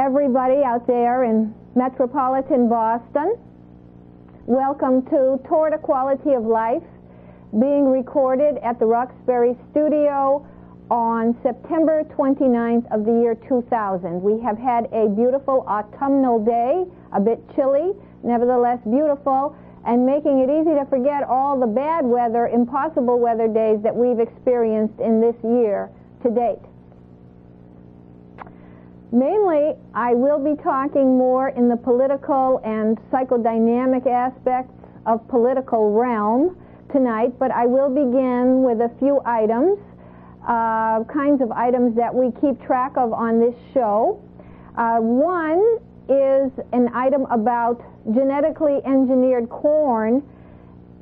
everybody out there in metropolitan Boston. Welcome to Toward a Quality of Life, being recorded at the Roxbury Studio on September 29th of the year 2000. We have had a beautiful autumnal day, a bit chilly, nevertheless beautiful, and making it easy to forget all the bad weather, impossible weather days that we've experienced in this year to date. Mainly, I will be talking more in the political and psychodynamic aspects of political realm tonight, but I will begin with a few items, kinds of items that we keep track of on this show. One is an item about genetically engineered corn.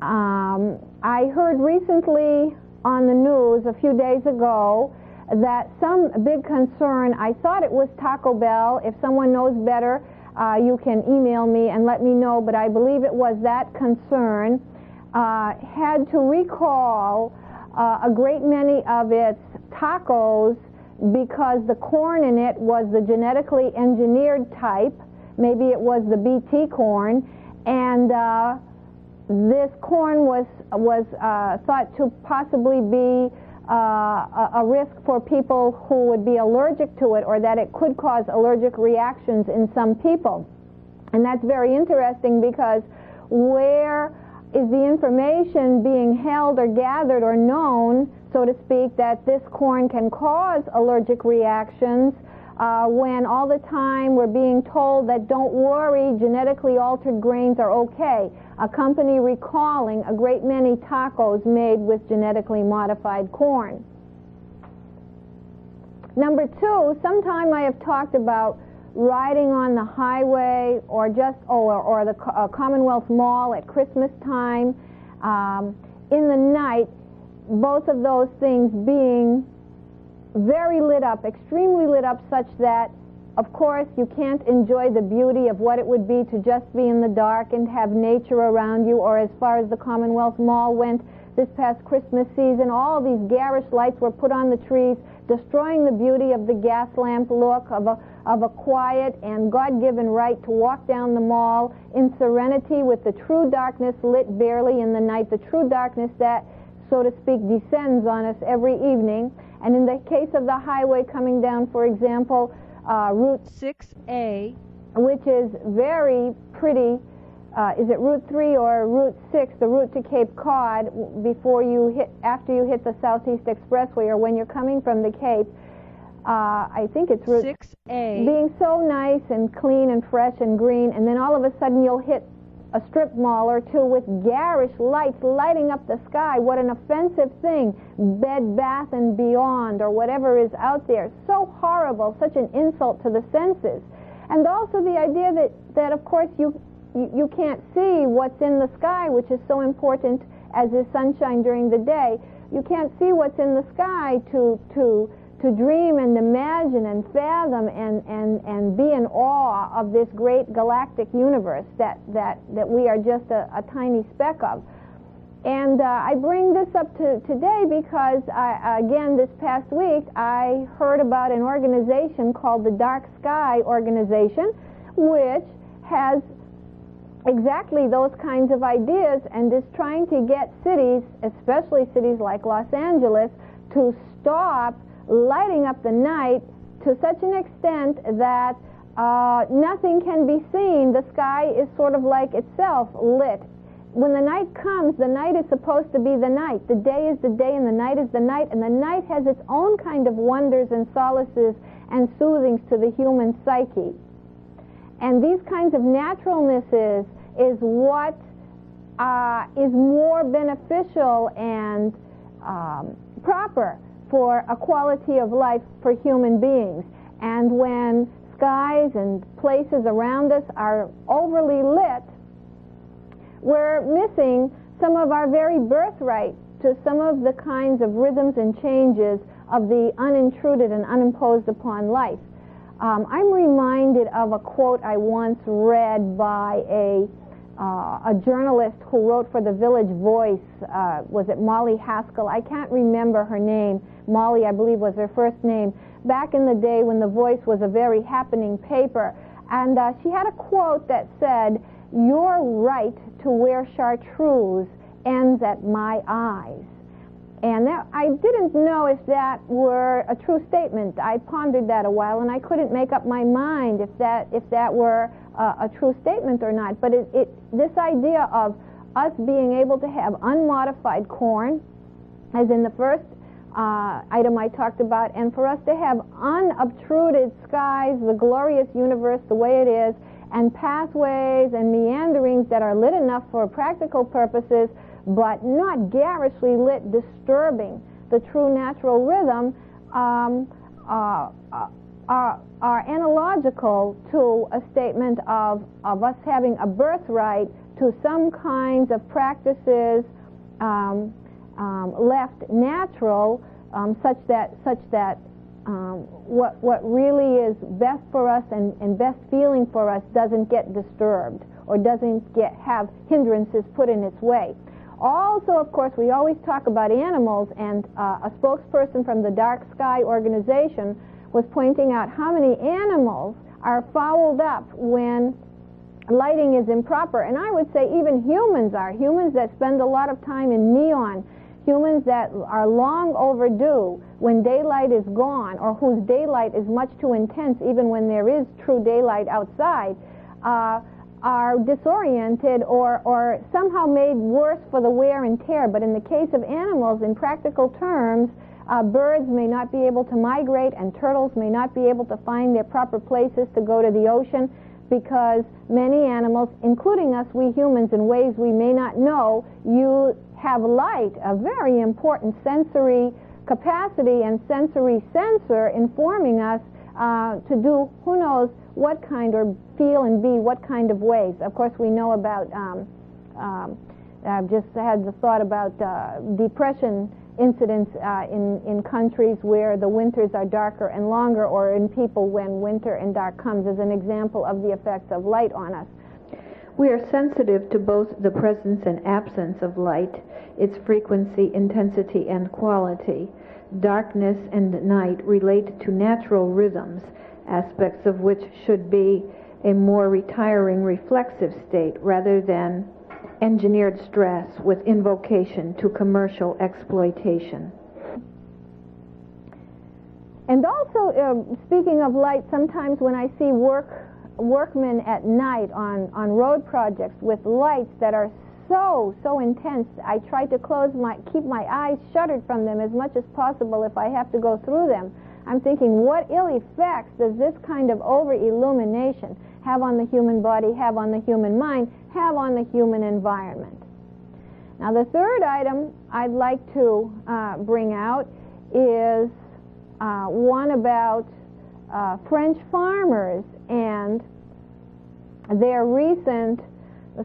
I heard recently on the news a few days ago that some big concern, I thought it was Taco Bell. If someone knows better, you can email me and let me know, but I believe it was that concern, had to recall a great many of its tacos because the corn in it was the genetically engineered type. Maybe it was the BT corn, and this corn was thought to possibly be a risk for people who would be allergic to it, or that it could cause allergic reactions in some people. And that's very interesting, because where is the information being held or gathered or known, so to speak, that this corn can cause allergic reactions, when all the time we're being told that don't worry, genetically altered grains are okay. A company recalling a great many tacos made with genetically modified corn. Number two, sometime I have talked about riding on the highway or just or the Commonwealth Mall at Christmas time in the night, both of those things being very lit up, extremely lit up, such that of course you can't enjoy the beauty of what it would be to just be in the dark and have nature around you. Or as far as the Commonwealth Mall went this past Christmas season, all these garish lights were put on the trees, destroying the beauty of the gas lamp look of a quiet and God-given right to walk down the mall in serenity with the true darkness lit barely in the night, the true darkness that, so to speak, descends on us every evening. And in the case of the highway coming down, for example, Route 6A, which is very pretty. Is it Route 3 or Route 6, the route to Cape Cod, after you hit the Southeast Expressway, or when you're coming from the Cape? I think it's Route 6A. Being so nice and clean and fresh and green, and then all of a sudden you'll hit a strip mall or two with garish lights lighting up the sky. What an offensive thing. Bed Bath and Beyond, or whatever is out there. So horrible, such an insult to the senses. And also the idea that of course you can't see what's in the sky, which is so important as is sunshine during the day. You can't see what's in the sky to dream and imagine and fathom and be in awe of this great galactic universe that we are just a tiny speck of. And I bring this up today because, again, this past week I heard about an organization called the Dark Sky Organization, which has exactly those kinds of ideas and is trying to get cities, especially cities like Los Angeles, to stop lighting up the night to such an extent that nothing can be seen. The sky is sort of like itself lit. When the night comes, the night is supposed to be the night. The day is the day and the night is the night, and the night has its own kind of wonders and solaces and soothings to the human psyche. And these kinds of naturalnesses is what is more beneficial and proper for a quality of life for human beings. And when skies and places around us are overly lit, we're missing some of our very birthright to some of the kinds of rhythms and changes of the unintruded and unimposed upon life. I'm reminded of a quote I once read by a journalist who wrote for the Village Voice. Was it Molly Haskell? I can't remember her name. Molly, I believe, was her first name. back in the day when The Voice was a very happening paper. And she had a quote that said, "Your right to wear chartreuse ends at my eyes." And I didn't know if that were a true statement. I pondered that a while, and I couldn't make up my mind if that were a true statement or not. But this idea of us being able to have unmodified corn, as in the first item I talked about, and for us to have unobtruded skies, the glorious universe the way it is, and pathways and meanderings that are lit enough for practical purposes, but not garishly lit, disturbing the true natural rhythm, are analogical to a statement of us having a birthright to some kinds of practices left natural, such that what really is best for us and best feeling for us doesn't get disturbed or doesn't have hindrances put in its way. Also, of course, we always talk about animals, and a spokesperson from the Dark Sky organization was pointing out how many animals are fouled up when lighting is improper. And I would say even humans that spend a lot of time in neon, humans that are long overdue when daylight is gone, or whose daylight is much too intense even when there is true daylight outside, are disoriented or somehow made worse for the wear and tear. But in the case of animals, in practical terms, birds may not be able to migrate, and turtles may not be able to find their proper places to go to the ocean, because many animals, including us, we humans, in ways we may not know, you have light, a very important sensory capacity and sensory sensor informing us to do who knows what kind, or feel and be what kind of ways. Of course, we know about, I've just had the thought about depression incidents in countries where the winters are darker and longer, or in people when winter and dark comes, as an example of the effects of light on us. We are sensitive to both the presence and absence of light, its frequency, intensity, and quality. Darkness and night relate to natural rhythms, aspects of which should be a more retiring reflexive state rather than engineered stress with invocation to commercial exploitation. And also, speaking of light, sometimes when I see workmen at night on road projects with lights that are so intense, I try to keep my eyes shuttered from them as much as possible if I have to go through them. I'm thinking, what ill effects does this kind of over-illumination have on the human body, have on the human mind, have on the human environment? Now, the third item I'd like to bring out is one about French farmers and their recent,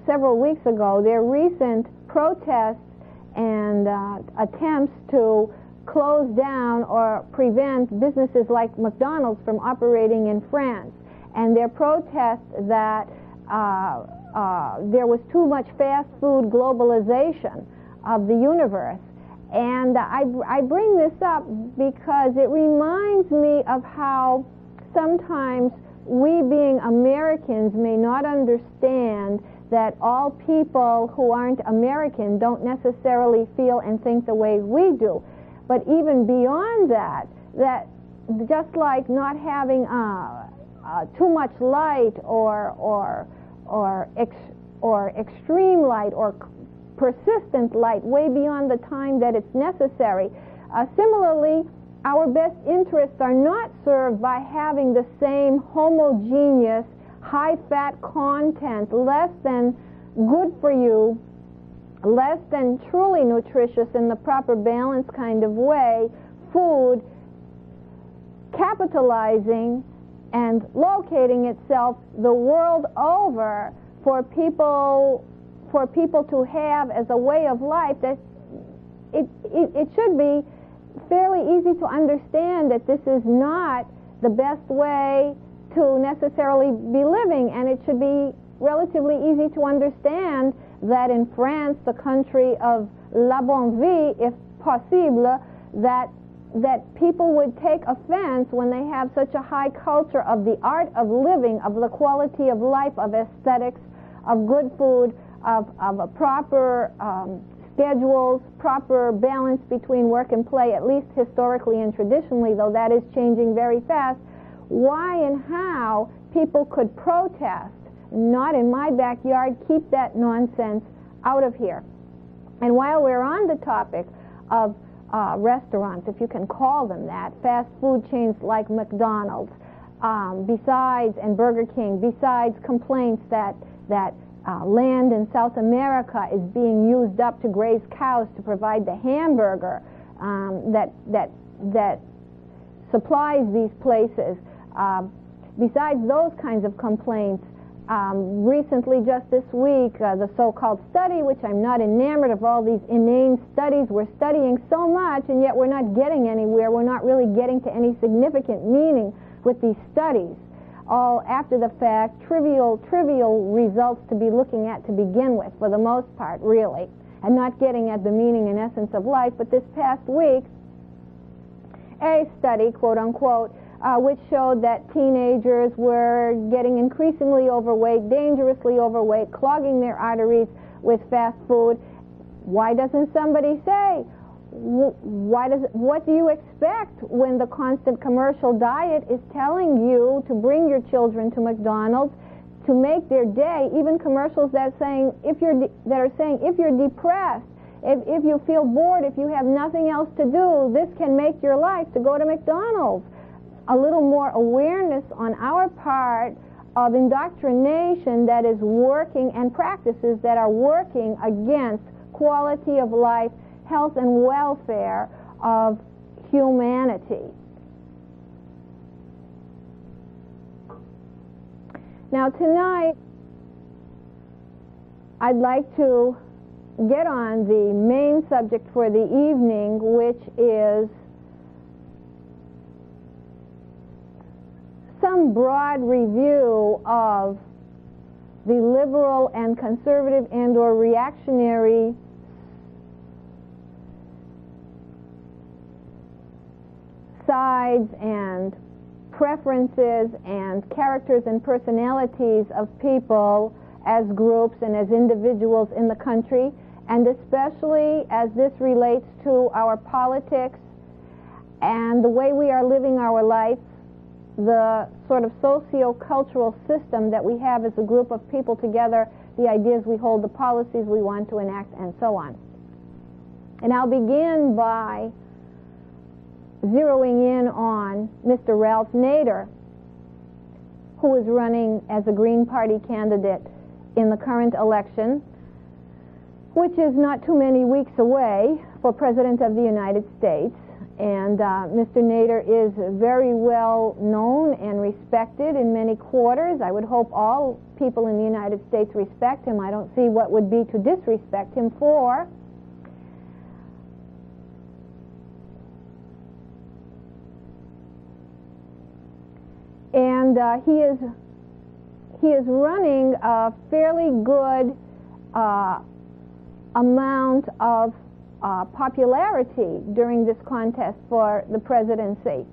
several weeks ago, their recent protests and attempts to close down or prevent businesses like McDonald's from operating in France, and their protest that there was too much fast food globalization of the universe. And I bring this up because it reminds me of how sometimes we, being Americans, may not understand that all people who aren't American don't necessarily feel and think the way we do. But even beyond that just like not having too much light or extreme light or persistent light way beyond the time that it's necessary, similarly, our best interests are not served by having the same homogeneous, high-fat content, less than good for you, less than truly nutritious in the proper balance kind of way, food capitalizing and locating itself the world over for people to have as a way of life. That it should be fairly easy to understand that this is not the best way to necessarily be living, and it should be relatively easy to understand that in France, the country of la bonne vie, if possible, that that people would take offense when they have such a high culture of the art of living, of the quality of life, of aesthetics, of good food, of a proper schedules, proper balance between work and play, at least historically and traditionally, though that is changing very fast. Why and how people could protest, not in my backyard, keep that nonsense out of here. And while we're on the topic of restaurants, if you can call them that, fast food chains like McDonald's, besides, and Burger King, besides complaints that land in South America is being used up to graze cows to provide the hamburger that supplies these places. Besides those kinds of complaints, recently, just this week, the so-called study, which I'm not enamored of all these inane studies. We're studying so much, and yet we're not getting anywhere. We're not really getting to any significant meaning with these studies. All after the fact, trivial results to be looking at to begin with, for the most part, really, and not getting at the meaning and essence of life. But this past week, a study, quote unquote, which showed that teenagers were getting increasingly overweight, dangerously overweight, clogging their arteries with fast food. Why doesn't somebody say, what do you expect when the constant commercial diet is telling you to bring your children to McDonald's to make their day? Even commercials that are saying if you're depressed, if you feel bored, if you have nothing else to do, this can make your life to go to McDonald's. A little more awareness on our part of indoctrination that is working, and practices that are working against quality of life, health and welfare of humanity. Now tonight, I'd like to get on the main subject for the evening, which is some broad review of the liberal and conservative and or reactionary sides and preferences and characters and personalities of people as groups and as individuals in the country, and especially as this relates to our politics and the way we are living our life, the sort of socio-cultural system that we have as a group of people together, the ideas we hold, the policies we want to enact, and so on. And I'll begin by zeroing in on Mr. Ralph Nader, who is running as a Green Party candidate in the current election, which is not too many weeks away for President of the United States. And Mr. Nader is very well known and respected in many quarters. I would hope all people in the United States respect him. I don't see what would be to disrespect him for. And he is running a fairly good amount of popularity during this contest for the presidency.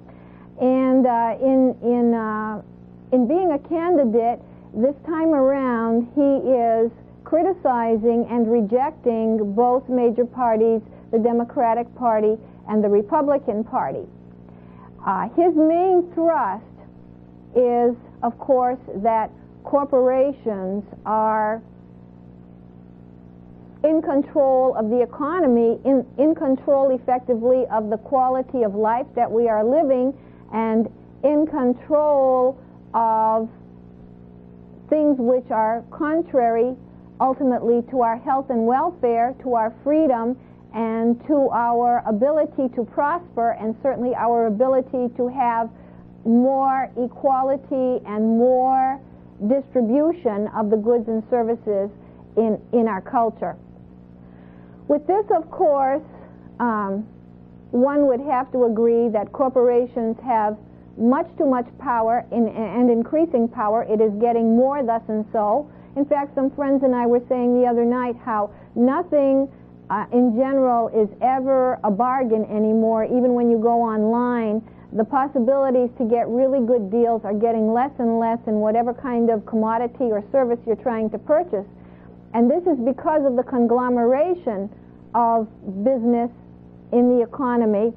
And in being a candidate this time around, he is criticizing and rejecting both major parties, the Democratic Party and the Republican Party. His main thrust is, of course, that corporations are in control of the economy, in control effectively of the quality of life that we are living, and in control of things which are contrary ultimately to our health and welfare, to our freedom, and to our ability to prosper, and certainly our ability to have more equality and more distribution of the goods and services in our culture. With this, of course, one would have to agree that corporations have much too much power and increasing power. It is getting more thus and so. In fact, some friends and I were saying the other night how nothing in general is ever a bargain anymore. Even when you go online, the possibilities to get really good deals are getting less and less in whatever kind of commodity or service you're trying to purchase. And this is because of the conglomeration of business in the economy,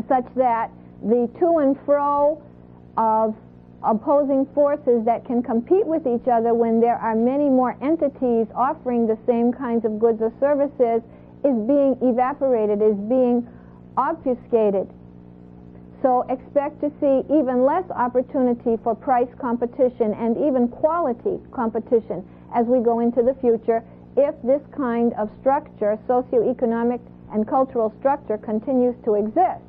such that the to and fro of opposing forces that can compete with each other when there are many more entities offering the same kinds of goods or services is being evaporated, is being obfuscated. So expect to see even less opportunity for price competition and even quality competition as we go into the future if this kind of structure, socioeconomic and cultural structure, continues to exist.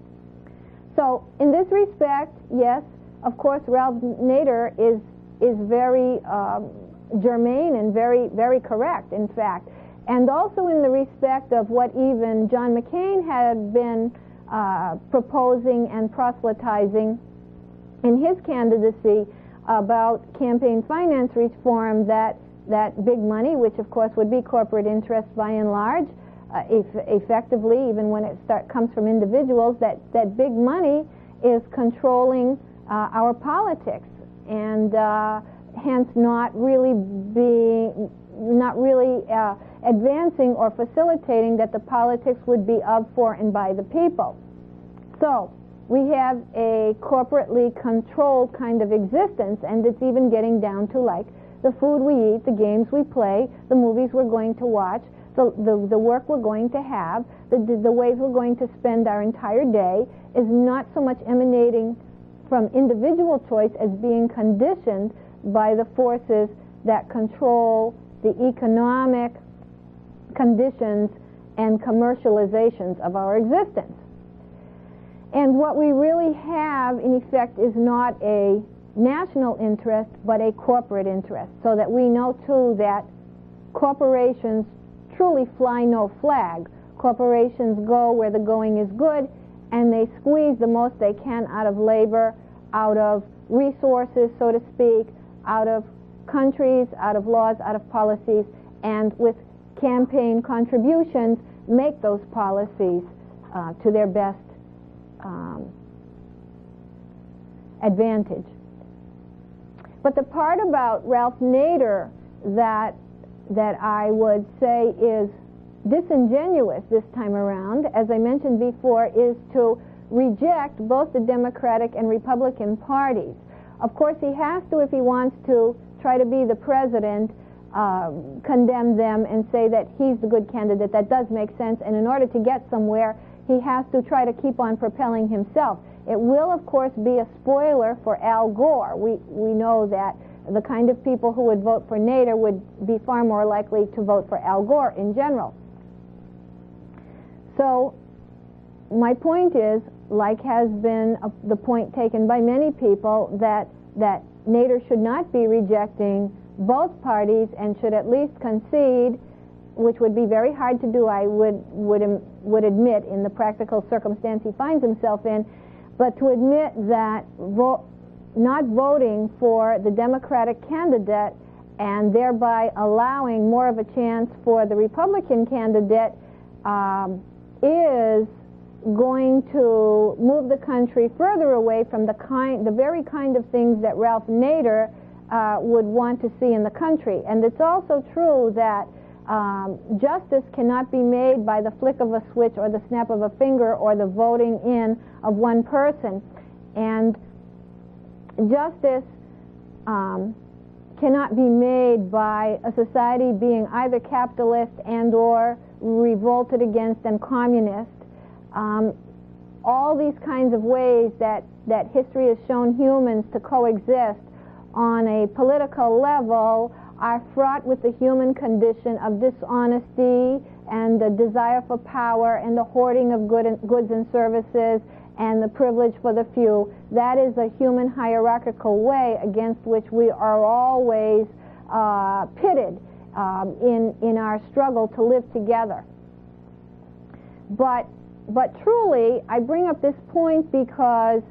So in this respect, yes, of course, Ralph Nader is very germane and very, very correct, in fact. And also in the respect of what even John McCain had been proposing and proselytizing in his candidacy about campaign finance reform, that big money, which of course would be corporate interest by and large, effectively, even when it comes from individuals, that big money is controlling our politics, and hence not really advancing or facilitating that the politics would be of, for, and by the people. So we have a corporately controlled kind of existence, and it's even getting down to like the food we eat, the games we play, the movies we're going to watch, the work we're going to have, the ways we're going to spend our entire day is not so much emanating from individual choice as being conditioned by the forces that control the economic conditions and commercializations of our existence. And what we really have, in effect, is not a national interest, but a corporate interest, so that we know, too, that corporations truly fly no flag. Corporations go where the going is good, and they squeeze the most they can out of labor, out of resources, so to speak, out of countries, out of laws, out of policies, and with campaign contributions make those policies to their best advantage. But the part about Ralph Nader that I would say is disingenuous this time around, as I mentioned before, is to reject both the Democratic and Republican parties. Of course, he has to, if he wants to try to be the president, condemn them and say that he's the good candidate. That does make sense, and in order to get somewhere, he has to try to keep on propelling himself. It will, of course, be a spoiler for Al Gore. We know that the kind of people who would vote for Nader would be far more likely to vote for Al Gore in general. So my point is, like has been the point taken by many people, that Nader should not be rejecting both parties and should at least concede, which would be very hard to do, I would admit, in the practical circumstance he finds himself in, but to admit that not voting for the Democratic candidate and thereby allowing more of a chance for the Republican candidate is going to move the country further away from the very kind of things that Ralph Nader would want to see in the country. And it's also true that justice cannot be made by the flick of a switch or the snap of a finger or the voting in of one person. And justice cannot be made by a society being either capitalist and or revolted against and communist. All these kinds of ways that history has shown humans to coexist on a political level are fraught with the human condition of dishonesty and the desire for power and the hoarding of goods and services and the privilege for the few. That is a human hierarchical way against which we are always pitted in our struggle to live together. But truly, I bring up this point because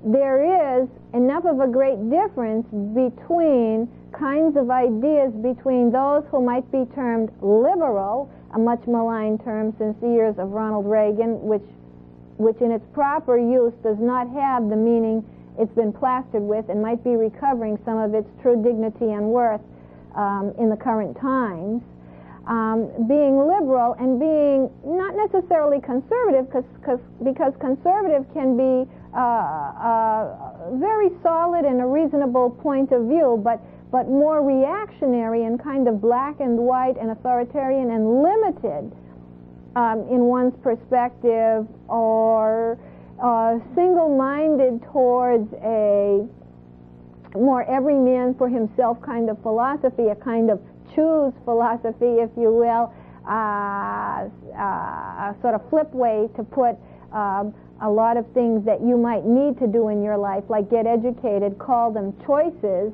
there is enough of a great difference between kinds of ideas between those who might be termed liberal, a much maligned term since the years of Ronald Reagan, which in its proper use does not have the meaning it's been plastered with and might be recovering some of its true dignity and worth in the current times. Being liberal and being not necessarily conservative, because conservative can be very solid and a reasonable point of view, but more reactionary and kind of black and white and authoritarian and limited in one's perspective, or single-minded towards a more every man for himself kind of philosophy, a kind of choose philosophy, if you will, a sort of flip way to put a lot of things that you might need to do in your life, like get educated, call them choices,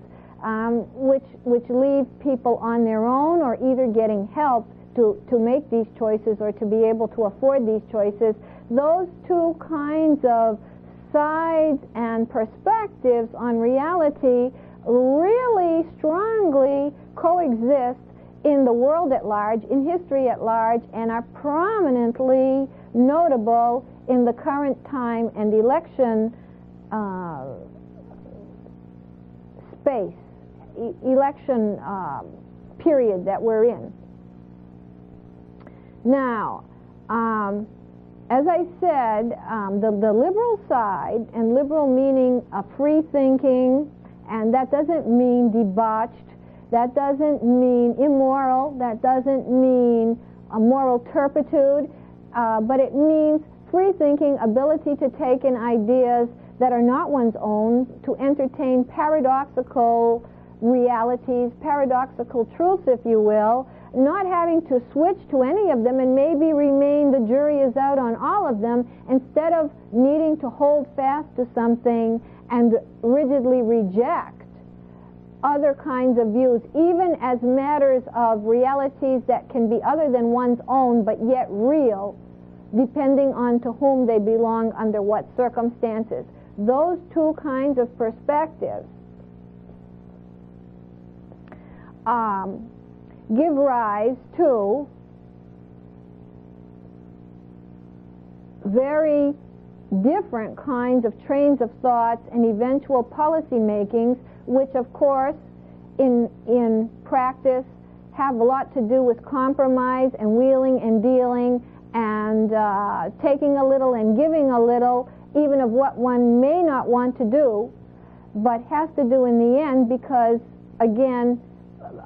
which leave people on their own or either getting help to make these choices or to be able to afford these choices. Those two kinds of sides and perspectives on reality really strongly coexist in the world at large, in history at large, and are prominently notable in the current time and election space, election period that we're in. Now, as I said, the liberal side, and liberal meaning free thinking, and that doesn't mean debauched, that doesn't mean immoral, that doesn't mean a moral turpitude, but it means free thinking, ability to take in ideas that are not one's own, to entertain paradoxical realities, paradoxical truths, if you will, not having to switch to any of them and maybe remain the jury is out on all of them, instead of needing to hold fast to something and rigidly reject other kinds of views, even as matters of realities that can be other than one's own but yet real, depending on to whom they belong under what circumstances. Those two kinds of perspectives give rise to very different kinds of trains of thoughts and eventual policy makings, which of course in practice have a lot to do with compromise and wheeling and dealing and taking a little and giving a little, even of what one may not want to do, but has to do in the end because, again,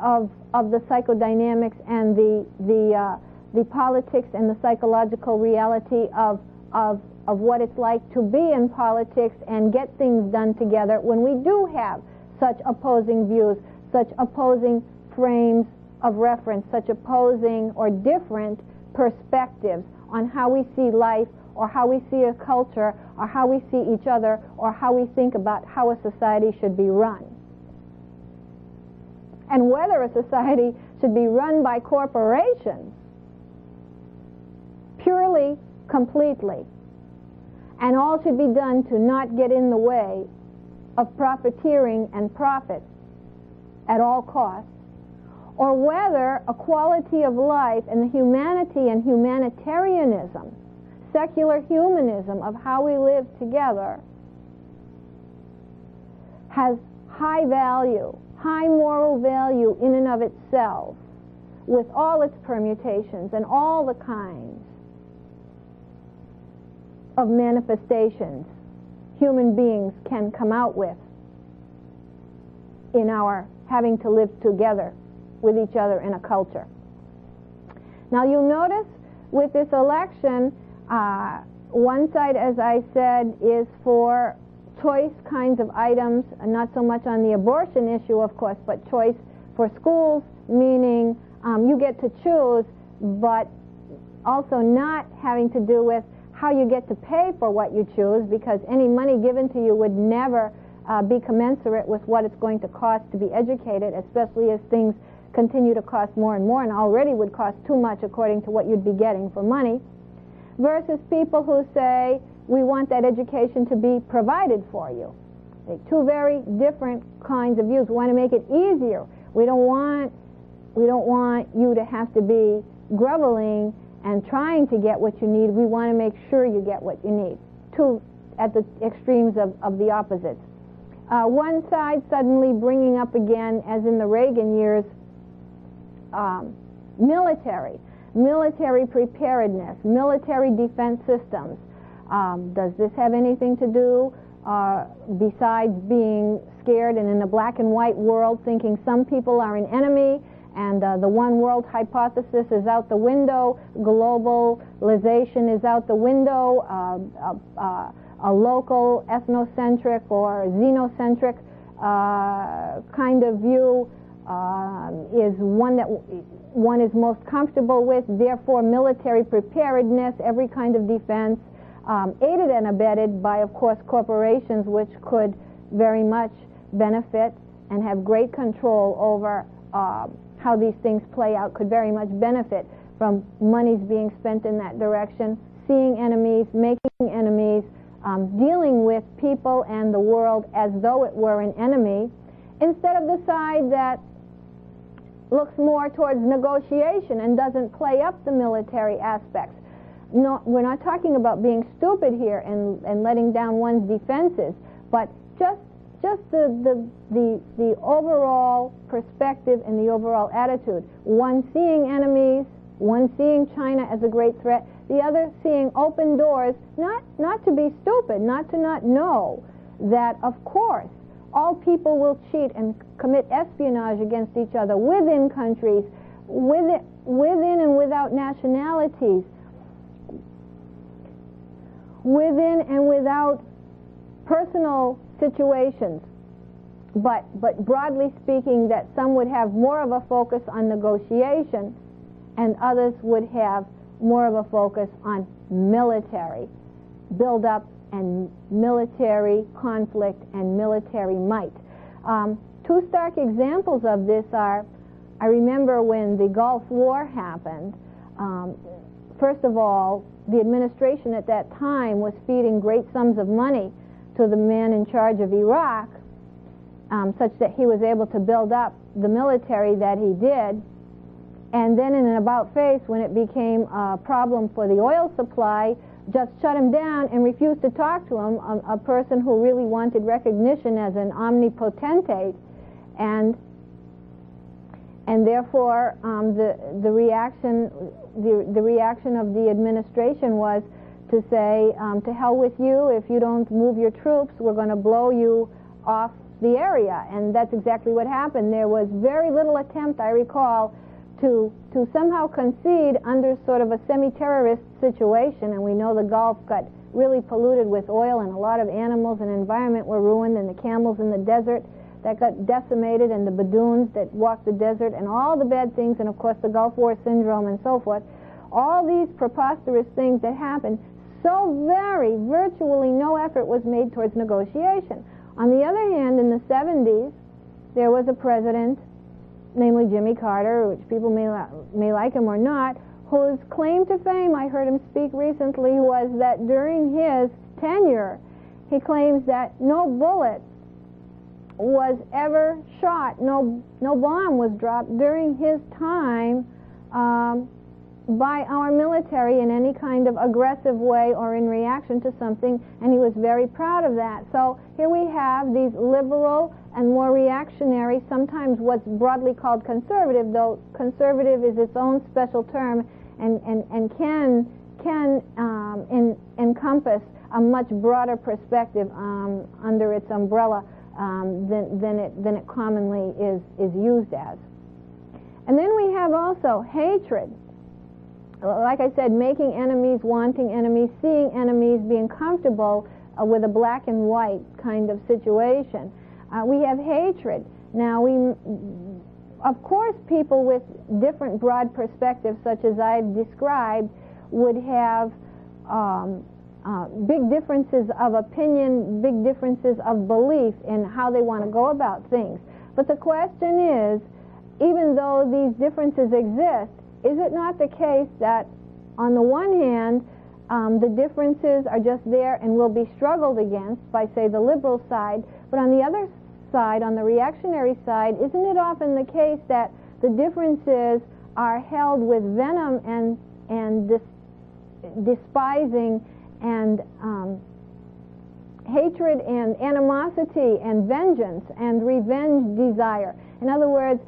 of the psychodynamics and the politics and the psychological reality of what it's like to be in politics and get things done together when we do have such opposing views, such opposing frames of reference, such opposing or different perspectives on how we see life or how we see a culture or how we see each other or how we think about how a society should be run. And whether a society should be run by corporations purely, completely, and all should be done to not get in the way of profiteering and profit at all costs, or whether a quality of life and the humanity and humanitarianism, secular humanism of how we live together has high value, high moral value in and of itself, with all its permutations and all the kinds of manifestations human beings can come out with in our having to live together with each other in a culture. Now you'll notice with this election, one side, as I said, is for choice kinds of items, not so much on the abortion issue, of course, but choice for schools, meaning you get to choose, but also not having to do with how you get to pay for what you choose, because any money given to you would never be commensurate with what it's going to cost to be educated, especially as things continue to cost more and more, and already would cost too much according to what you'd be getting for money, versus people who say, we want that education to be provided for you. Two very different kinds of views. We want to make it easier. We don't want you to have to be groveling and trying to get what you need. We want to make sure you get what you need. Two at the extremes of the opposites. One side suddenly bringing up again, as in the Reagan years, military preparedness, military defense systems. Does this have anything to do, besides being scared and in a black and white world thinking some people are an enemy and the one world hypothesis is out the window, globalization is out the window, a local ethnocentric or xenocentric kind of view is one that one is most comfortable with. Therefore, military preparedness, every kind of defense, aided and abetted by, of course, corporations, which could very much benefit and have great control over how these things play out, could very much benefit from monies being spent in that direction, seeing enemies, making enemies, dealing with people and the world as though it were an enemy, instead of the side that looks more towards negotiation and doesn't play up the military aspects. No, we're not talking about being stupid here and letting down one's defenses, but just the overall perspective and the overall attitude. One seeing enemies, one seeing China as a great threat, the other seeing open doors, not to be stupid, not to not know that, of course, all people will cheat and commit espionage against each other within countries, within and without nationalities, within and without personal situations. But broadly speaking, that some would have more of a focus on negotiation and others would have more of a focus on military build-up and military conflict and military might. Two stark examples of this are, I remember when the Gulf War happened, first of all, the administration at that time was feeding great sums of money to the man in charge of Iraq, such that he was able to build up the military that he did. And then in an about-face, when it became a problem for the oil supply, just shut him down and refused to talk to him, a person who really wanted recognition as an omnipotentate. And therefore, the reaction of the administration was to say, to hell with you, if you don't move your troops, we're going to blow you off the area. And that's exactly what happened. There was very little attempt, I recall, to somehow concede under sort of a semi-terrorist situation, and we know the Gulf got really polluted with oil, and a lot of animals and environment were ruined, and the camels in the desert that got decimated, and the baboons that walked the desert, and all the bad things, and of course the Gulf War syndrome and so forth. All these preposterous things that happened, so virtually no effort was made towards negotiation. On the other hand, in the 70s, there was a president, namely Jimmy Carter, which people may like him or not, whose claim to fame, I heard him speak recently, was that during his tenure, he claims that no bullet was ever shot, no bomb was dropped during his time by our military in any kind of aggressive way or in reaction to something, and he was very proud of that. So here we have these liberal and more reactionary, sometimes what's broadly called conservative, though conservative is its own special term and can encompass a much broader perspective under its umbrella than it commonly is used as. And then we have also hatred. Like I said, making enemies, wanting enemies, seeing enemies, being comfortable with a black and white kind of situation. We have hatred. Now, of course, people with different broad perspectives, such as I've described, would have big differences of opinion, big differences of belief in how they want to go about things. But the question is, even though these differences exist, is it not the case that, on the one hand, the differences are just there and will be struggled against by, say, the liberal side, but on the other side, on the reactionary side, isn't it often the case that the differences are held with venom and despising and hatred and animosity and vengeance and revenge desire. In other words,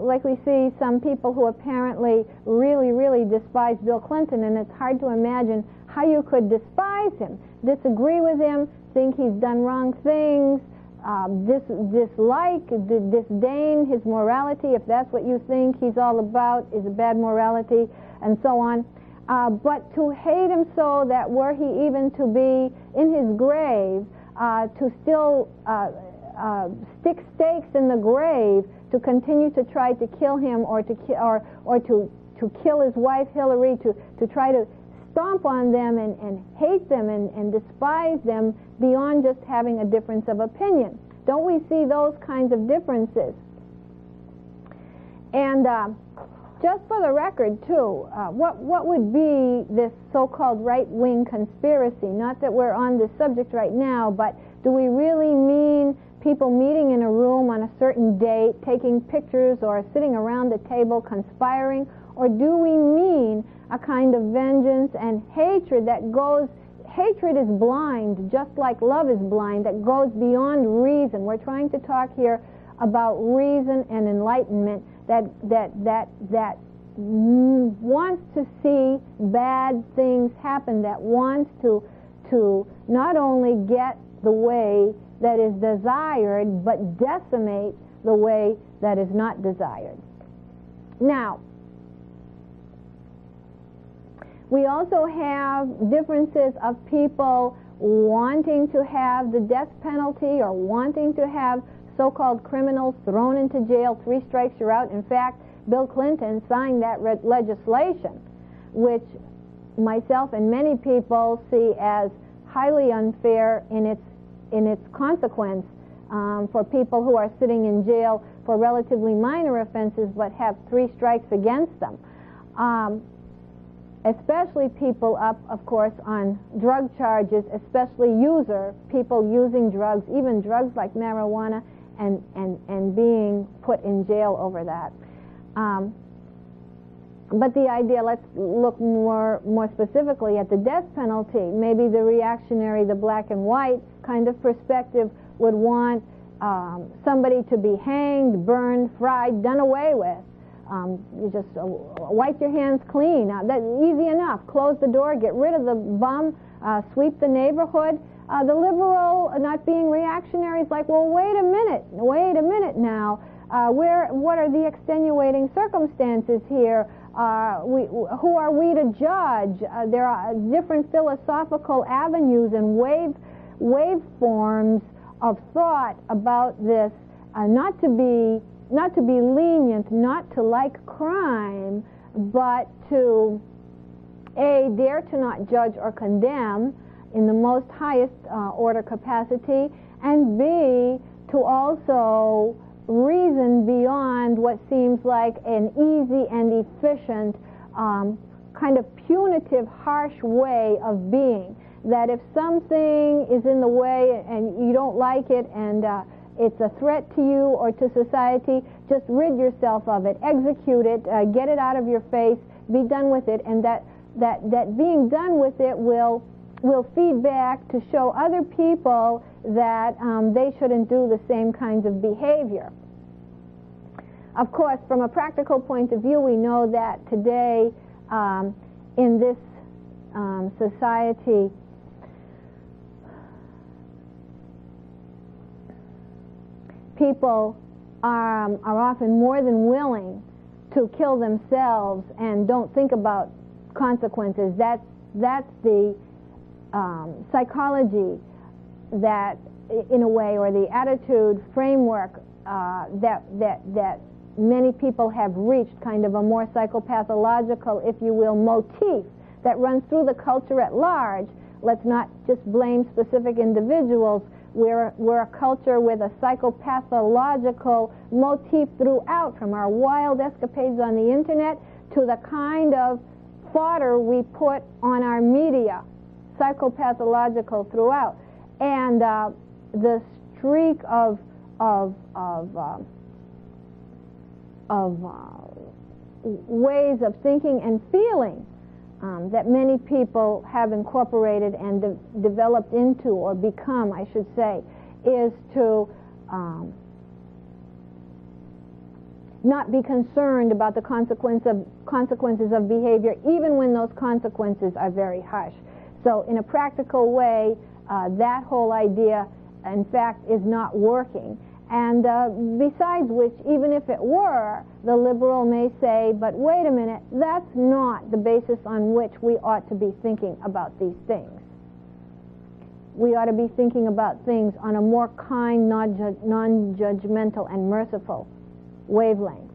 like we see some people who apparently really, really despise Bill Clinton, and it's hard to imagine how you could despise him, disagree with him, think he's done wrong things, dislike, disdain his morality, if that's what you think he's all about, is a bad morality, and so on. But to hate him so that were he even to be in his grave, to still stick stakes in the grave, to continue to try to kill him, or to kill his wife Hillary, to try to stomp on them and hate them and despise them beyond just having a difference of opinion. Don't we see those kinds of differences? And just for the record, too, what would be this so-called right-wing conspiracy? Not that we're on this subject right now, but do we really mean people meeting in a room on a certain date, taking pictures, or sitting around the table conspiring? Or do we mean a kind of vengeance and hatred that goes, hatred is blind, just like love is blind, that goes beyond reason? We're trying to talk here about reason and enlightenment that wants to see bad things happen, that wants to not only get the way that is desired, but decimate the way that is not desired. Now, we also have differences of people wanting to have the death penalty or wanting to have so-called criminals thrown into jail, 3 strikes you're out. In fact, Bill Clinton signed that legislation, which myself and many people see as highly unfair in its consequence for people who are sitting in jail for relatively minor offenses but have 3 strikes against them. Especially people up, of course, on drug charges, especially people using drugs, even drugs like marijuana, and being put in jail over that. But the idea, let's look more specifically at the death penalty. Maybe the reactionary, the black and white kind of perspective would want somebody to be hanged, burned, fried, done away with. You just wipe your hands clean. That's easy enough. Close the door, get rid of the bum, sweep the neighborhood. The liberal, not being reactionary, is like, well, wait a minute now. What are the extenuating circumstances here? Who are we to judge? There are different philosophical avenues and waveforms of thought about this. Not to be lenient, not to like crime, but to A, dare to not judge or condemn in the most highest order capacity, and B, to also reason beyond what seems like an easy and efficient kind of punitive, harsh way of being. That if something is in the way and you don't like it and it's a threat to you or to society, just rid yourself of it, execute it, get it out of your face, be done with it, and that being done with it will feed back to show other people that they shouldn't do the same kinds of behavior. Of course, from a practical point of view, we know that today in this society, people are often more than willing to kill themselves and don't think about consequences. That's the psychology that, in a way, or the attitude framework that many people have reached, kind of a more psychopathological, if you will, motif that runs through the culture at large. Let's not just blame specific individuals. We're a culture with a psychopathological motif throughout, from our wild escapades on the internet to the kind of fodder we put on our media, psychopathological throughout. And the streak of ways of thinking and feeling that many people have incorporated and developed into, or become, I should say, is to not be concerned about the consequences of behavior, even when those consequences are very harsh. So in a practical way, that whole idea, in fact, is not working. And besides which, even if it were, the liberal may say, but wait a minute, that's not the basis on which we ought to be thinking about these things. We ought to be thinking about things on a more kind, non-judgmental, and merciful wavelength.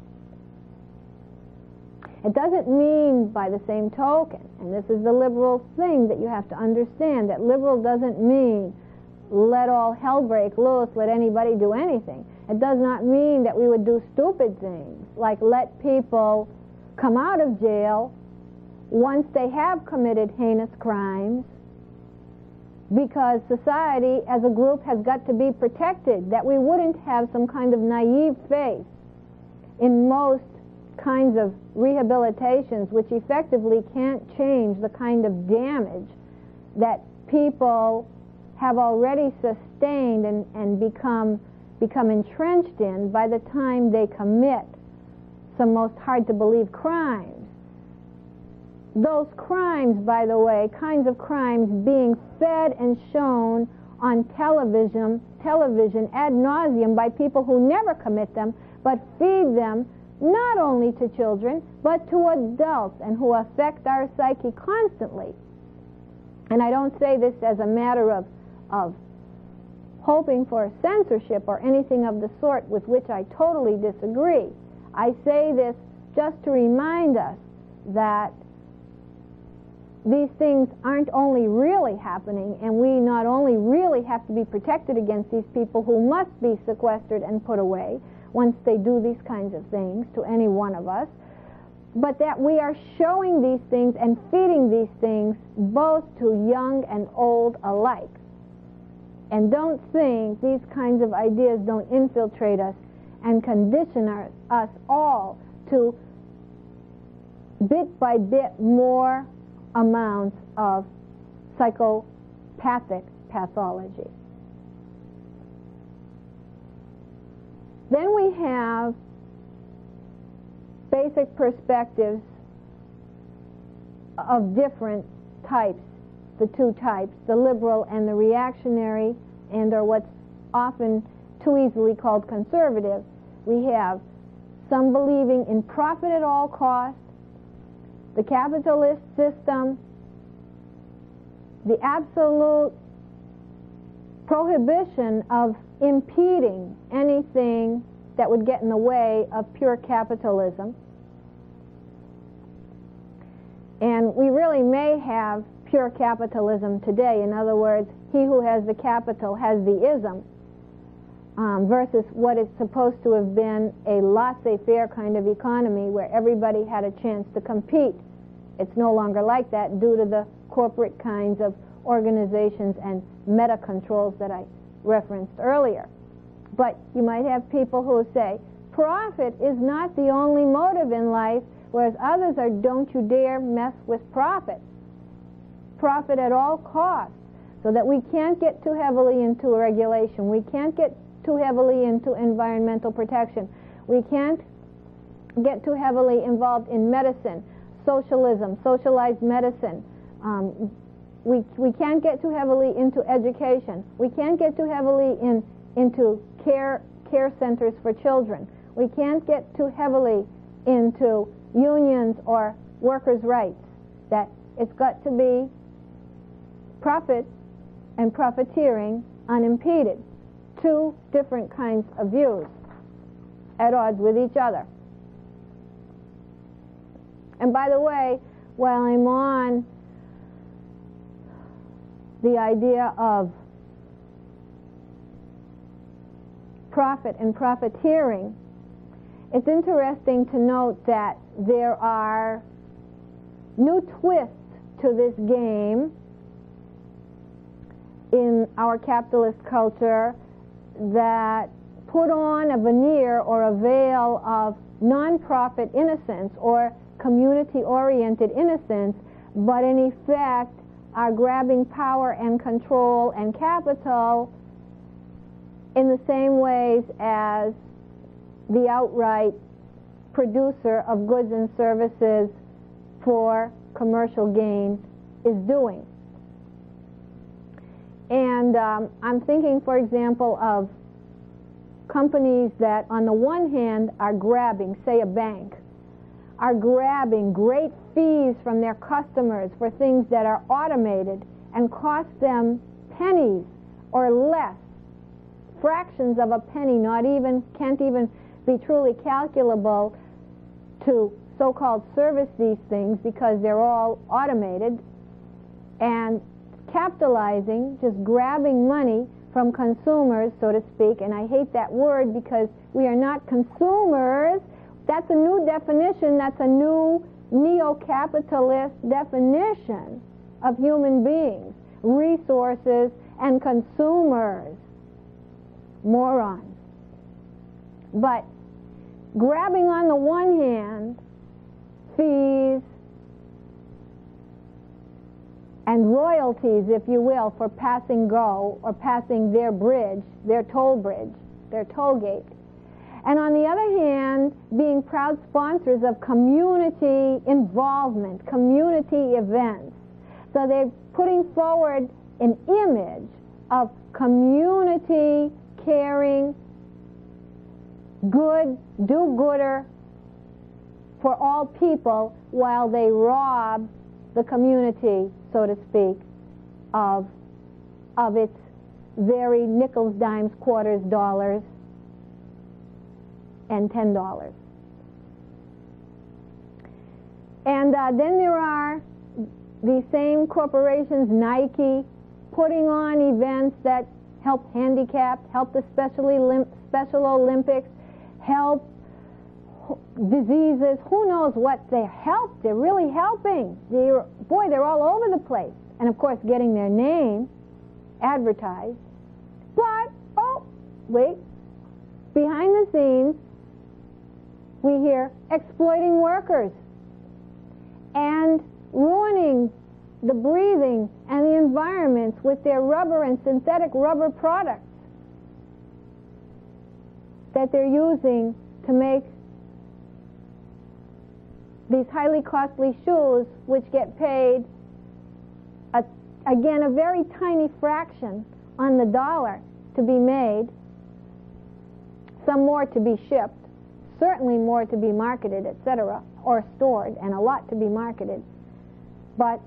It doesn't mean, by the same token, and this is the liberal thing that you have to understand, that liberal doesn't mean let all hell break loose, let anybody do anything. It does not mean that we would do stupid things, like let people come out of jail once they have committed heinous crimes, because society as a group has got to be protected, that we wouldn't have some kind of naive faith in most kinds of rehabilitations which effectively can't change the kind of damage that people have already sustained and become entrenched in by the time they commit some most hard-to-believe crimes. Those crimes, by the way, kinds of crimes being fed and shown on television ad nauseum by people who never commit them, but feed them not only to children, but to adults, and who affect our psyche constantly. And I don't say this as a matter of hoping for censorship or anything of the sort, with which I totally disagree. I say this just to remind us that these things aren't only really happening, and we not only really have to be protected against these people who must be sequestered and put away once they do these kinds of things to any one of us, but that we are showing these things and feeding these things both to young and old alike. And don't think these kinds of ideas don't infiltrate us and condition us all to bit by bit more amounts of psychopathic pathology. Then we have basic perspectives of different types, the two types, the liberal and the reactionary, and or what's often too easily called conservative. We have some believing in profit at all costs, the capitalist system, the absolute prohibition of impeding anything that would get in the way of pure capitalism. And we really may have pure capitalism today. In other words, he who has the capital has the ism, versus what is supposed to have been a laissez-faire kind of economy where everybody had a chance to compete. It's no longer like that due to the corporate kinds of organizations and meta controls that I referenced earlier. But you might have people who say, profit is not the only motive in life, whereas others are, don't you dare mess with profit. Profit at all costs, so that we can't get too heavily into regulation. We can't get too heavily into environmental protection. We can't get too heavily involved in medicine, socialism, socialized medicine. We can't get too heavily into education. We can't get too heavily into care centers for children. We can't get too heavily into unions or workers' rights. That it's got to be profit and profiteering unimpeded. Two different kinds of views at odds with each other. And by the way, while I'm on the idea of profit and profiteering, it's interesting to note that there are new twists to this game in our capitalist culture that put on a veneer or a veil of nonprofit innocence or community-oriented innocence, but in effect are grabbing power and control and capital in the same ways as the outright producer of goods and services for commercial gain is doing. And I'm thinking, for example, of companies that on the one hand are grabbing, say a bank, are grabbing great fees from their customers for things that are automated and cost them pennies or less, fractions of a penny, can't even be truly calculable to so-called service these things because they're all automated, and capitalizing, just grabbing money from consumers, so to speak. And I hate that word because we are not consumers. That's a new definition. That's a new neo-capitalist definition of human beings, resources and consumers. Morons. But grabbing on the one hand fees and royalties, if you will, for passing go or passing their bridge, their toll bridge, their toll gate. And on the other hand, being proud sponsors of community involvement, community events. So they're putting forward an image of community caring, good, do-gooder for all people, while they rob the community, so to speak, of its very nickels, dimes, quarters, dollars, and $10. And then there are these same corporations, Nike, putting on events that help handicapped, help the Special Olympics, help diseases, who knows what they help. They're really helping. They're all over the place. And of course getting their name advertised. But, oh, wait, behind the scenes we hear exploiting workers and ruining the breathing and the environments with their rubber and synthetic rubber products that they're using to make these highly costly shoes, which get paid, again, a very tiny fraction on the dollar to be made, some more to be shipped, certainly more to be marketed, etc., or stored, and a lot to be marketed. But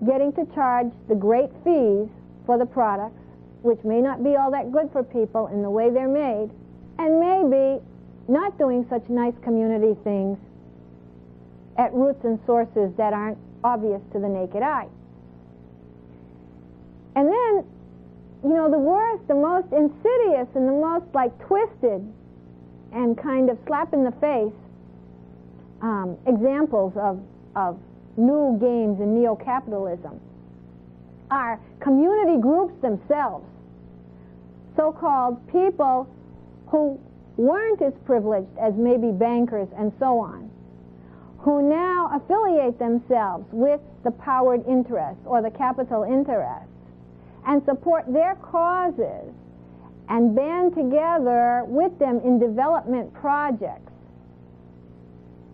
getting to charge the great fees for the products, which may not be all that good for people in the way they're made, and maybe not doing such nice community things at roots and sources that aren't obvious to the naked eye. And then, you know, the worst, the most insidious, and the most twisted and kind of slap in the face examples of new games in neo-capitalism are community groups themselves, so-called people who weren't as privileged as maybe bankers and so on, who now affiliate themselves with the powered interests or the capital interests and support their causes and band together with them in development projects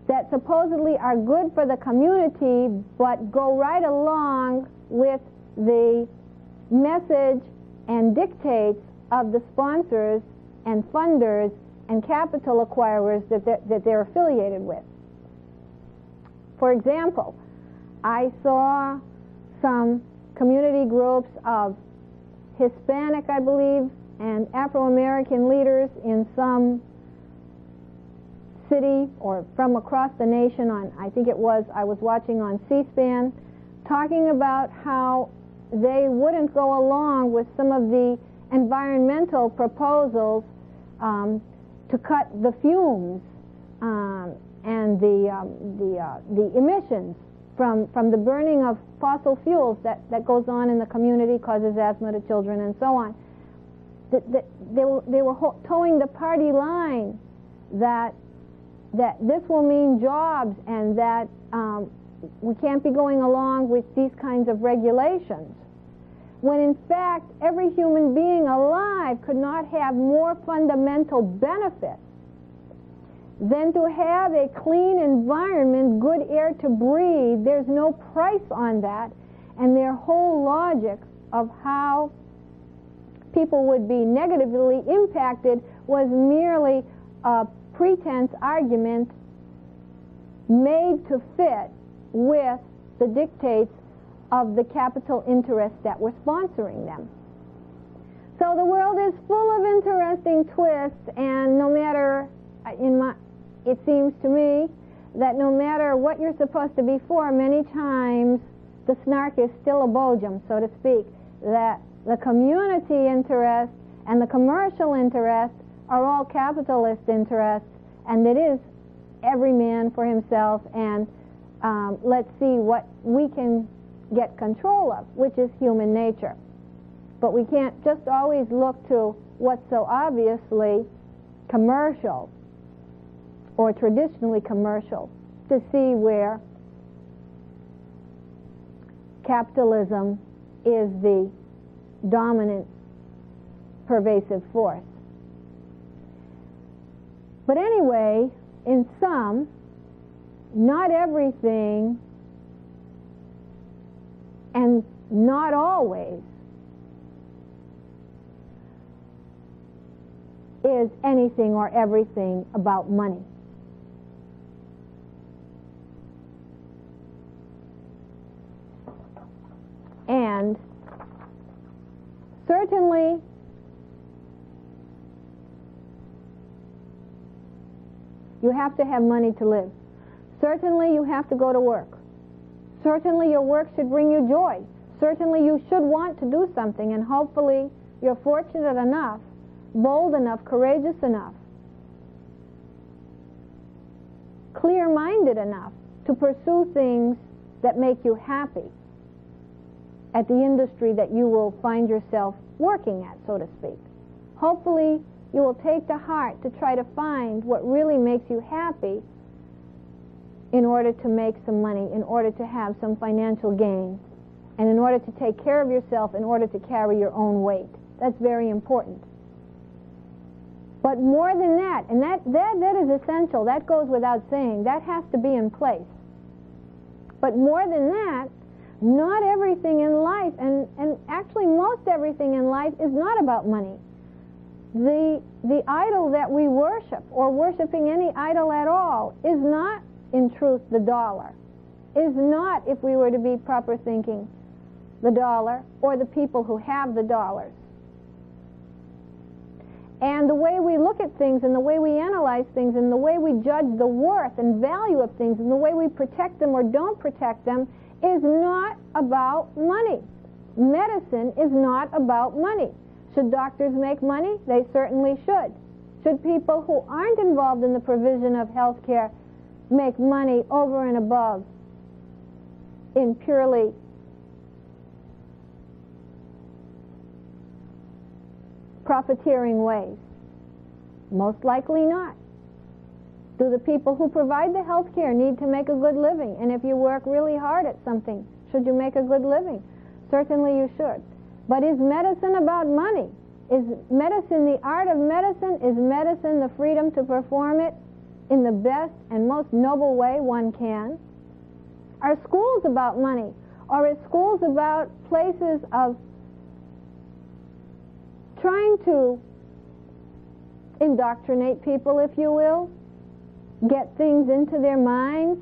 that supposedly are good for the community but go right along with the message and dictates of the sponsors and funders and capital acquirers that they're affiliated with. For example, I saw some community groups of Hispanic, I believe, and Afro-American leaders in some city or from across the nation on, I was watching on C-SPAN, talking about how they wouldn't go along with some of the environmental proposals to cut the fumes and the emissions from the burning of fossil fuels that goes on in the community, causes asthma to children and so on. they were towing the party line that this will mean jobs and that we can't be going along with these kinds of regulations, when in fact every human being alive could not have more fundamental benefit than to have a clean environment, good air to breathe. There's no price on that, and their whole logic of how people would be negatively impacted was merely a pretense argument made to fit with the dictates of the capital interests that were sponsoring them. So the world is full of interesting twists, and no matter, it seems to me that no matter what you're supposed to be for, many times the snark is still a boojum, so to speak, that the community interests and the commercial interests are all capitalist interests, and it is every man for himself, and let's see what we can get control of, which is human nature. But we can't just always look to what's so obviously commercial or traditionally commercial to see where capitalism is the dominant pervasive force. But anyway, in sum, not everything and not always is anything or everything about money. And certainly you have to have money to live. Certainly you have to go to work. Certainly your work should bring you joy. Certainly you should want to do something, and hopefully you're fortunate enough, bold enough, courageous enough, clear-minded enough to pursue things that make you happy at the industry that you will find yourself working at, so to speak. Hopefully you will take to heart to try to find what really makes you happy in order to make some money, in order to have some financial gain, and in order to take care of yourself, in order to carry your own weight. That's very important. But more than that, and that is essential, that goes without saying, that has to be in place. But more than that, not everything in life, and actually most everything in life, is not about money. The idol that we worship, or worshiping any idol at all, is not in truth the dollar, is not, if we were to be proper thinking, the dollar or the people who have the dollars. And the way we look at things, and the way we analyze things, and the way we judge the worth and value of things, and the way we protect them or don't protect them, is not about money. Medicine is not about money. Should doctors make money? They certainly should. Should people who aren't involved in the provision of health care make money over and above in purely profiteering ways? Most likely not. Do the people who provide the health care need to make a good living? And if you work really hard at something, should you make a good living? Certainly you should. But is medicine about money? Is medicine the art of medicine? Is medicine the freedom to perform it in the best and most noble way one can? Are schools about money? Or is schools about places of trying to indoctrinate people, if you will, get things into their minds,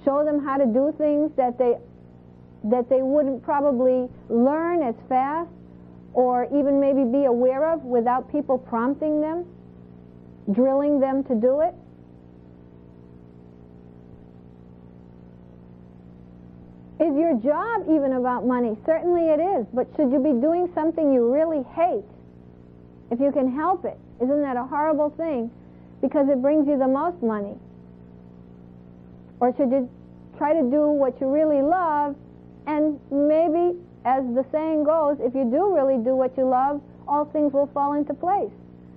show them how to do things that they wouldn't probably learn as fast or even maybe be aware of without people prompting them, drilling them to do it? Is your job even about money? Certainly it is, but should you be doing something you really hate if you can help it? Isn't that a horrible thing because it brings you the most money? Or should you try to do what you really love, and maybe, as the saying goes, if you do really do what you love, all things will fall into place.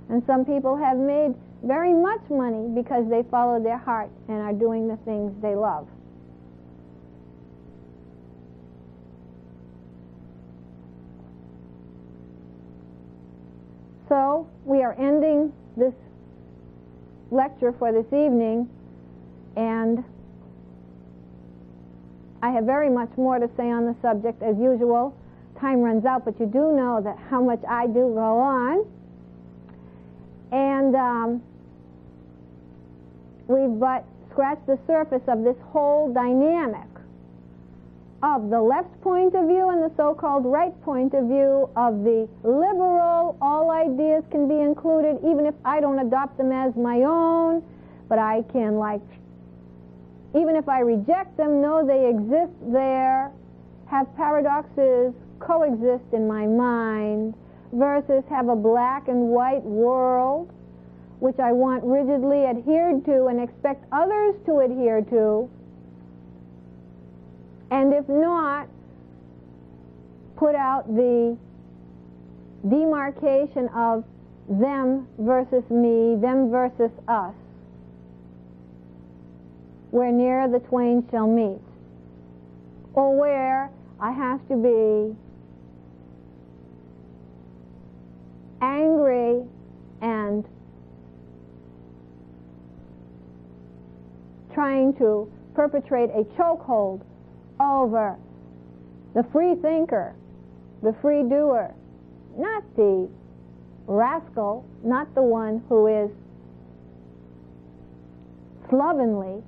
And some people have made very much money because they follow their heart and are doing the things they love. So we are ending this lecture for this evening, and I have very much more to say on the subject as usual. Time runs out, but you do know that how much I do go on. And we've but scratched the surface of this whole dynamic of the left point of view and the so-called right point of view of the liberal, all ideas can be included, even if I don't adopt them as my own, but I can, like, even if I reject them, know they exist there, have paradoxes coexist in my mind, versus have a black and white world, which I want rigidly adhered to and expect others to adhere to, and if not, put out the demarcation of them versus me, them versus us, where near the twain shall meet, or where I have to be angry and trying to perpetrate a chokehold over the free thinker, the free doer, not the rascal, not the one who is slovenly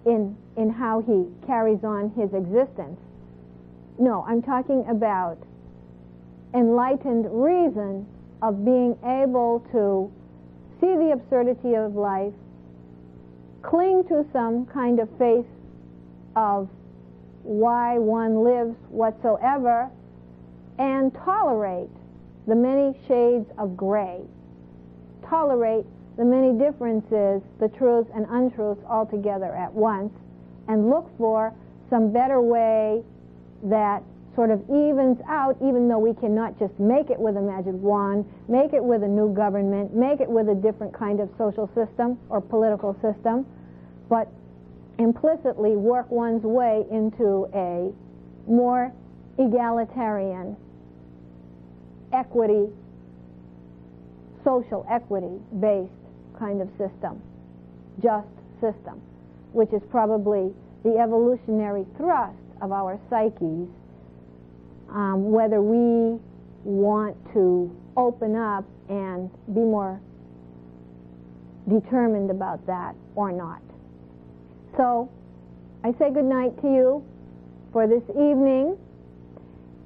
in how he carries on his existence. No, I'm talking about enlightened reason of being able to see the absurdity of life, cling to some kind of faith of why one lives whatsoever, and tolerate the many shades of gray, tolerate the many differences, the truths and untruths all together at once, and look for some better way that sort of evens out, even though we cannot just make it with a magic wand, make it with a new government, make it with a different kind of social system or political system, but implicitly work one's way into a more egalitarian, equity, social equity-based kind of system, just system, which is probably the evolutionary thrust of our psyches, whether we want to open up and be more determined about that or not. So I say good night to you for this evening,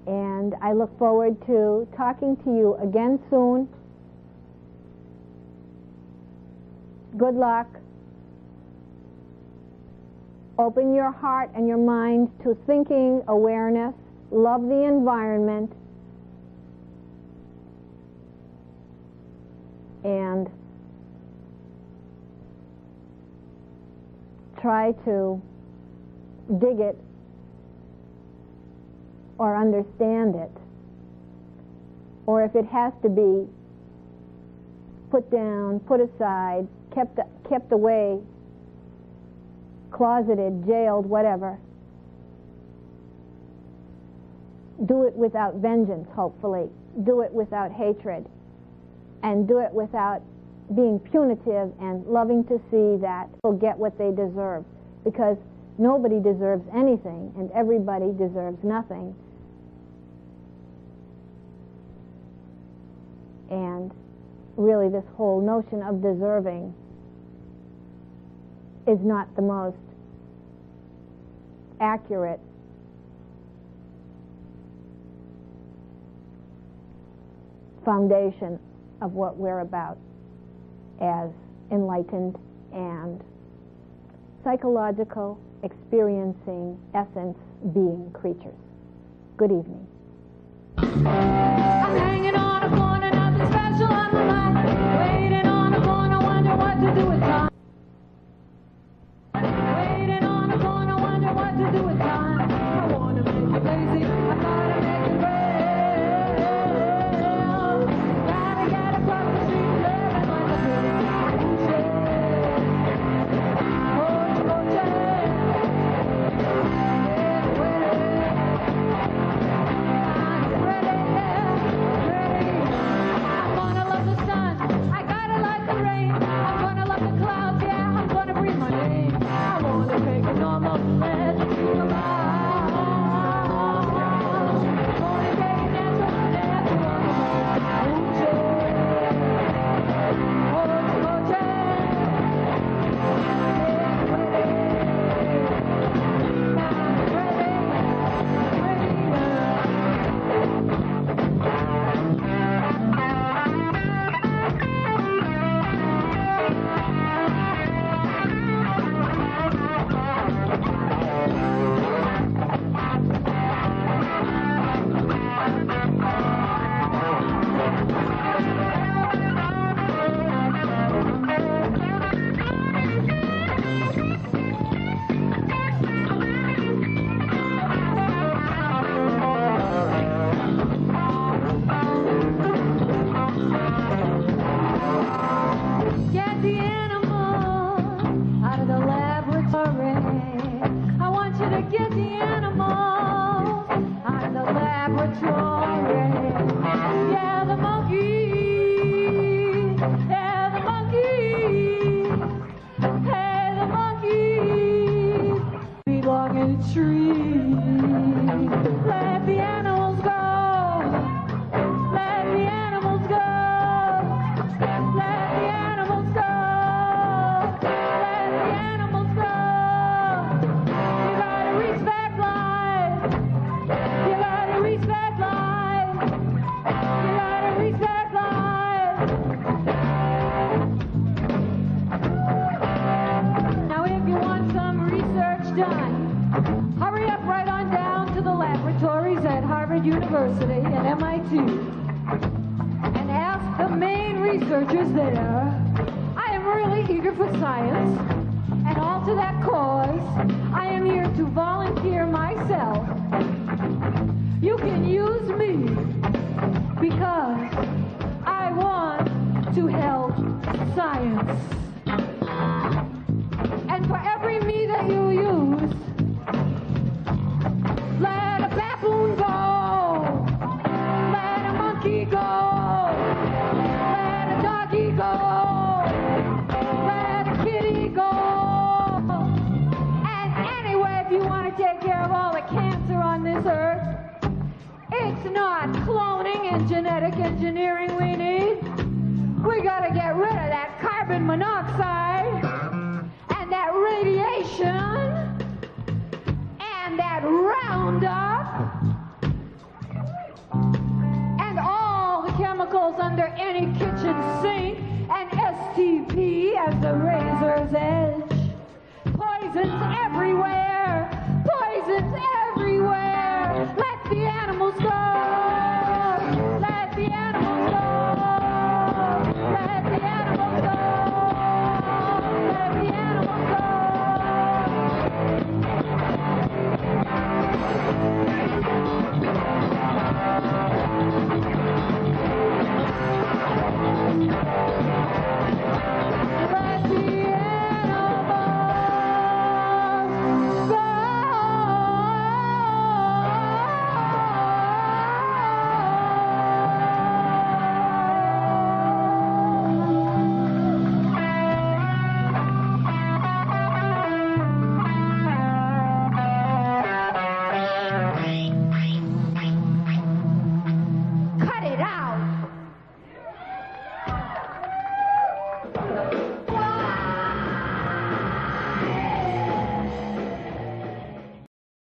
and I look forward to talking to you again soon. Good luck. Open your heart and your mind to thinking awareness. Love the environment. And try to dig it or understand it. Or if it has to be put down, put aside, kept away, closeted, jailed, whatever, do it without vengeance, hopefully. Do it without hatred. And do it without being punitive and loving to see that people get what they deserve. Because nobody deserves anything and everybody deserves nothing. And really this whole notion of deserving is not the most accurate foundation of what we're about as enlightened and psychological, experiencing, essence, being creatures. Good evening. I'm hanging on a corner, nothing special on my mind. Waiting on a corner, wonder what to do with time. Waiting on a corner, wonder what to do with time. I wanna make it lazy, I gotta make it brave. University at MIT and asked the main researchers there, I am really eager for science, and all to that cause, I am here to volunteer myself. You can use me because I want to help science.